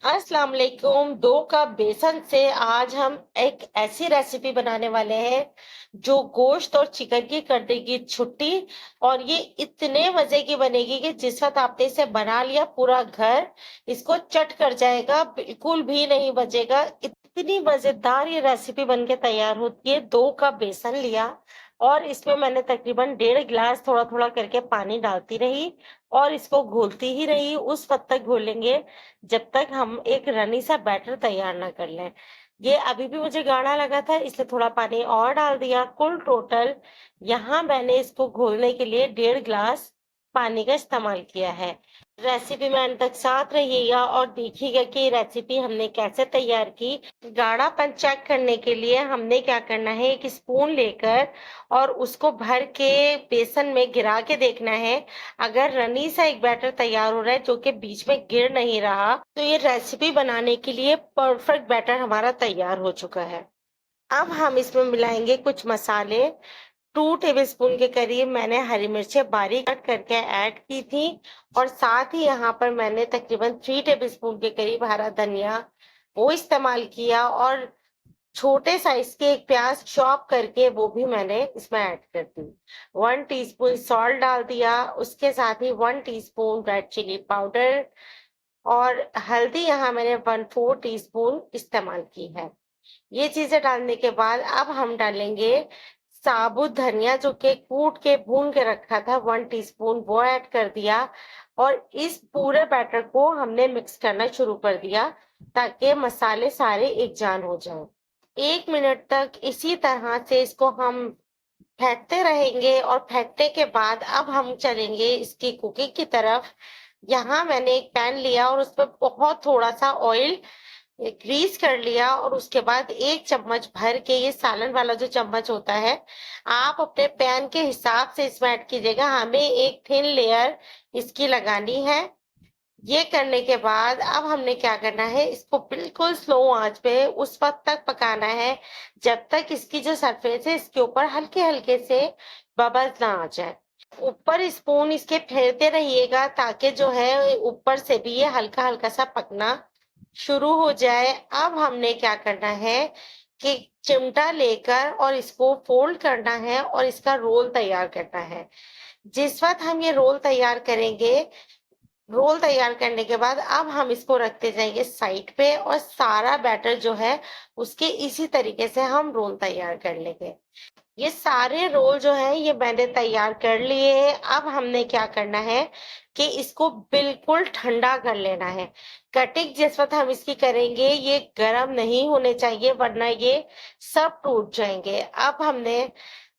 अस्सलाम वालेकुम। 2 कप बेसन से आज हम एक ऐसी रेसिपी बनाने वाले हैं जो गोश्त और चिकन की कर देगी छुट्टी। और ये इतने मजे की बनेगी कि जिस वक्त आपने इसे बना लिया पूरा घर इसको चट कर जाएगा, बिल्कुल भी नहीं बचेगा। इतनी मजेदार ये रेसिपी बनके तैयार होती है। 2 कप बेसन लिया और इसमें मैंने तकरीबन 1.5 गिलास थोड़ा थोड़ा करके पानी डालती रही और इसको घोलती ही रही। उस वक्त तक घोलेंगे जब तक हम एक रनी सा बैटर तैयार ना कर लें। ये अभी भी मुझे गाढ़ा लगा था इसलिए थोड़ा पानी और डाल दिया। कुल टोटल यहाँ मैंने इसको घोलने के लिए 1.5 गिलास पानी का इस्तेमाल किया है। रेसिपी में अंत तक साथ रहिएगा और देखिएगा कि रेसिपी हमने कैसे तैयार की। गाढ़ापन चेक करने के लिए हमने क्या करना है, एक स्पून लेकर और उसको भर के बेसन में गिरा के देखना है। अगर रनी सा एक बैटर तैयार हो रहा है जो कि बीच में गिर नहीं रहा तो ये रेसिपी बनाने के लिए परफेक्ट बैटर हमारा तैयार हो चुका है। अब हम इसमें मिलाएंगे कुछ मसाले। 2 टेबल स्पून के करीब मैंने हरी मिर्चें बारीक कट करके ऐड की थी और साथ ही यहाँ पर मैंने तकरीबन 3 टेबल स्पून के करीब हरा धनिया वो इस्तेमाल किया और छोटे साइज के एक प्याज चॉप करके वो भी मैंने इसमें ऐड कर दी। 1 टीस्पून सॉल्ट डाल दिया, उसके साथ ही 1 टीस्पून रेड चिली पाउडर और हल्दी यहाँ मैंने 1/4 टीस्पून इस्तेमाल की है। ये चीजें डालने के बाद अब हम डालेंगे साबुत धनिया जो कि कूट के भून के रखा था, 1 टीस्पून वो ऐड कर दिया और इस पूरे बैटर को हमने मिक्स करना शुरू कर दिया ताकि मसाले सारे एक जान हो जाएं। 1 मिनट तक इसी तरह से इसको हम फेंटते रहेंगे और फेंटने के बाद अब हम चलेंगे इसकी कुकिंग की तरफ। यहाँ मैंने एक पैन लिया और उसमें बहुत थोड़ा सा ऑयल ग्रीस कर लिया और उसके बाद 1 चम्मच भर के, ये सालन वाला जो चम्मच होता है आप अपने पैन के हिसाब से इसमें ऐड कीजिएगा। हमें एक थिन लेयर इसकी लगानी है। ये करने के बाद अब हमने क्या करना है, इसको बिल्कुल स्लो आंच पे उस वक्त तक पकाना है जब तक इसकी जो सरफेस है इसके ऊपर हल्के हल्के से बबल्स ना आ जाए। ऊपर स्पून इसके फेरते रहिएगा ताकि जो है ऊपर से भी ये हल्का हल्का सा पकना शुरू हो जाए। अब हमने क्या करना है कि चिमटा लेकर और इसको फोल्ड करना है और इसका रोल तैयार करना है। जिस वक्त हम ये रोल तैयार करेंगे, रोल तैयार करने के बाद अब हम इसको रखते जाएंगे साइड पे और सारा बैटर जो है उसके इसी तरीके से हम रोल तैयार कर लेंगे। ये सारे रोल जो है ये मैंने तैयार कर लिए हैं। अब हमने क्या करना है कि इसको बिल्कुल ठंडा कर लेना है। कटिंग जिस वक्त हम इसकी करेंगे ये गर्म नहीं होने चाहिए वरना ये सब टूट जाएंगे। अब हमने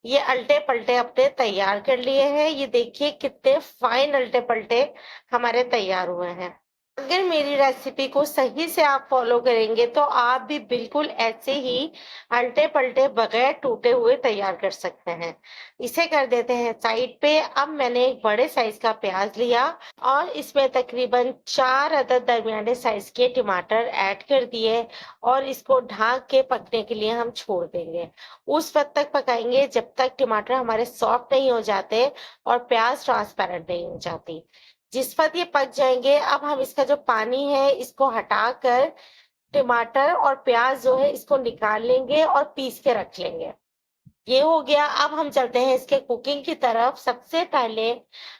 ये अल्टे पलटे अपने तैयार कर लिए हैं। ये देखिए कितने फाइन अल्टे पलटे हमारे तैयार हुए हैं। अगर मेरी रेसिपी को सही से आप फॉलो करेंगे तो आप भी बिल्कुल ऐसे ही अल्टे पलटे बगैर टूटे हुए तैयार कर सकते हैं। इसे कर देते हैं साइड पे। अब मैंने एक बड़े साइज का प्याज लिया और इसमें तकरीबन 4 अदद दरमियाने साइज के टमाटर ऐड कर दिए और इसको ढक के पकने के लिए हम छोड़ देंगे। उस वक्त तक पकाएंगे जब तक टमाटर हमारे सॉफ्ट नहीं हो जाते और प्याज ट्रांसपेरेंट नहीं हो जाती। जिस वक्त ये पक जाएंगे अब हम इसका जो पानी है इसको हटाकर टमाटर और प्याज जो है इसको निकाल लेंगे और पीस के रख लेंगे। ये हो गया। अब हम चलते हैं इसके कुकिंग की तरफ। सबसे पहले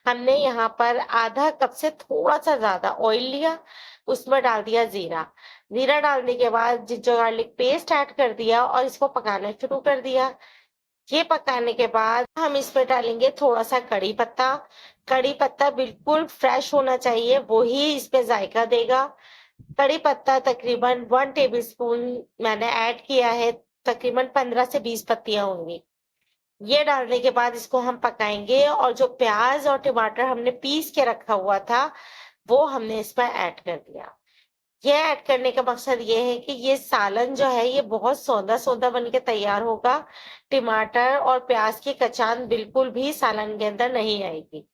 हमने यहाँ पर आधा कप से थोड़ा सा ज्यादा ऑयल लिया, उसमें डाल दिया जीरा। जीरा डालने के बाद जिंजर गार्लिक पेस्ट ऐड कर दिया और इसको पकाना शुरू कर दिया। ये पकाने के बाद हम इसमें डालेंगे थोड़ा सा कड़ी पत्ता। कड़ी पत्ता बिल्कुल फ्रेश होना चाहिए, वो ही इसमें जायका देगा। कड़ी पत्ता तकरीबन 1 टेबल स्पून मैंने ऐड किया है, तकरीबन 15 से 20 पत्तियां होंगी। ये डालने के बाद इसको हम पकाएंगे और जो प्याज और टमाटर हमने पीस के रखा हुआ था वो हमने इसमें ऐड कर दिया। ये ऐड करने का मकसद ये है कि ये सालन जो है ये बहुत सौंधा सौंधा बन के तैयार होगा। टमाटर और प्याज की कचान बिल्कुल भी सालन के अंदर नहीं आएगी।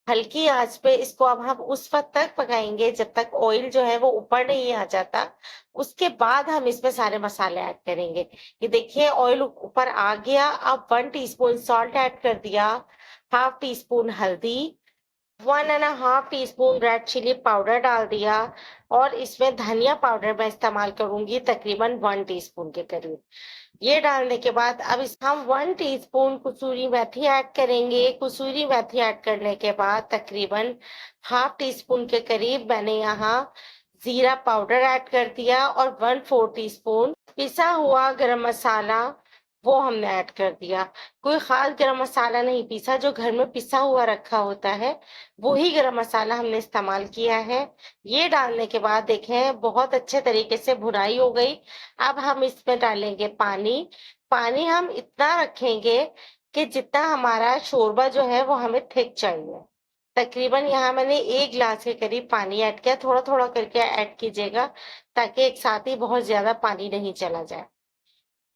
हल्की आंच पे इसको अब हम उस वक्त तक पकाएंगे जब तक ऑयल जो है वो ऊपर नहीं आ जाता। उसके बाद हम इसमें सारे मसाले ऐड करेंगे। ये देखिए ऑयल ऊपर आ गया। अब 1 टीस्पून सॉल्ट ऐड कर दिया, 1/2 टीस्पून हल्दी, 1.5 टीस्पून रेड चिली पाउडर डाल दिया और इसमें धनिया पाउडर मैं इस्तेमाल करूंगी तकरीबन 1 टीस्पून के करीब। ये डालने के बाद अब इस हम 1 टीस्पून कसूरी मेथी ऐड करेंगे। कसूरी मेथी ऐड करने के बाद तकरीबन हाफ टी स्पून के करीब मैंने यहाँ जीरा पाउडर ऐड कर दिया और 1/4 टीस्पून पिसा हुआ गरम मसाला वो हमने ऐड कर दिया। कोई खास गरम मसाला नहीं पीसा, जो घर में पिसा हुआ रखा होता है वो ही गरम मसाला हमने इस्तेमाल किया है। ये डालने के बाद देखें बहुत अच्छे तरीके से भुनाई हो गई। अब हम इसमें डालेंगे पानी। पानी हम इतना रखेंगे कि जितना हमारा शोरबा जो है वो हमें थिक चाहिए। तकरीबन यहाँ मैंने 1 गिलास के करीब पानी ऐड किया। थोड़ा थोड़ा करके ऐड कीजिएगा ताकि एक साथ ही बहुत ज्यादा पानी नहीं चला जाए।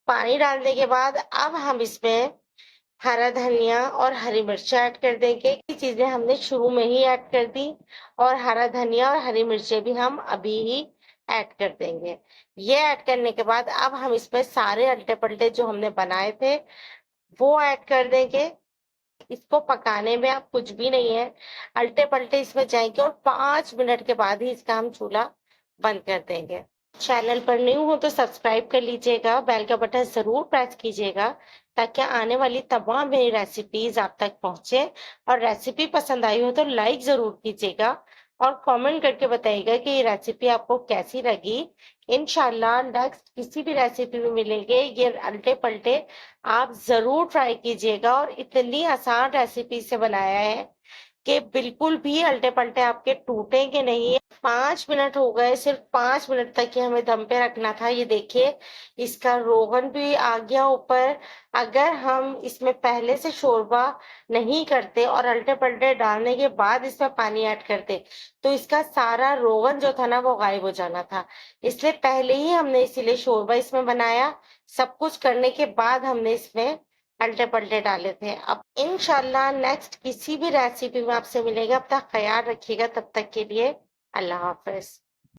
पानी डालने के बाद अब हम इसमें हरा धनिया और हरी मिर्च ऐड कर देंगे। ये चीजें हमने शुरू में ही ऐड कर दी और हरा धनिया और हरी मिर्चें भी हम अभी ही ऐड कर देंगे। ये ऐड करने के बाद अब हम इसमें सारे अल्टे पल्टे जो हमने बनाए थे वो ऐड कर देंगे। इसको पकाने में अब कुछ भी नहीं है, अल्टे पल्टे इसमें जाएंगे और 5 मिनट के बाद ही इसका हम चूल्हा बंद कर देंगे। चैनल पर न्यू हो तो सब्सक्राइब कर लीजिएगा, बेल का बटन जरूर प्रेस कीजिएगा ताकि आने वाली तमाम मेरी रेसिपीज आप तक पहुंचे। और रेसिपी पसंद आई हो तो लाइक जरूर कीजिएगा और कमेंट करके बताइएगा कि ये रेसिपी आपको कैसी लगी। इंशाल्लाह नेक्स्ट किसी भी रेसिपी में मिलेंगे। ये अल्टे पल्टे आप जरूर ट्राई कीजिएगा और इतनी आसान रेसिपी से बनाया है कि बिल्कुल भी अल्टे पल्टे आपके टूटेंगे नहीं। 5 मिनट हो गए, सिर्फ 5 मिनट तक ही हमें दम पे रखना था। ये देखिए इसका रोगन भी आ गया ऊपर। अगर हम इसमें पहले से शोरबा नहीं करते और अल्टे पल्टे डालने के बाद इसमें पानी ऐड करते तो इसका सारा रोगन जो था ना वो गायब हो जाना था। इसलिए पहले ही हमने इसीलिए शोरबा इसमें बनाया। सब कुछ करने के बाद हमने इसमें अल्टे पल्टे डाले थे। अब इंशाल्लाह नेक्स्ट किसी भी रेसिपी में आपसे मिलेगा। अब तक ख्याल रखिएगा, तब तक के लिए अल्लाह हाफिज।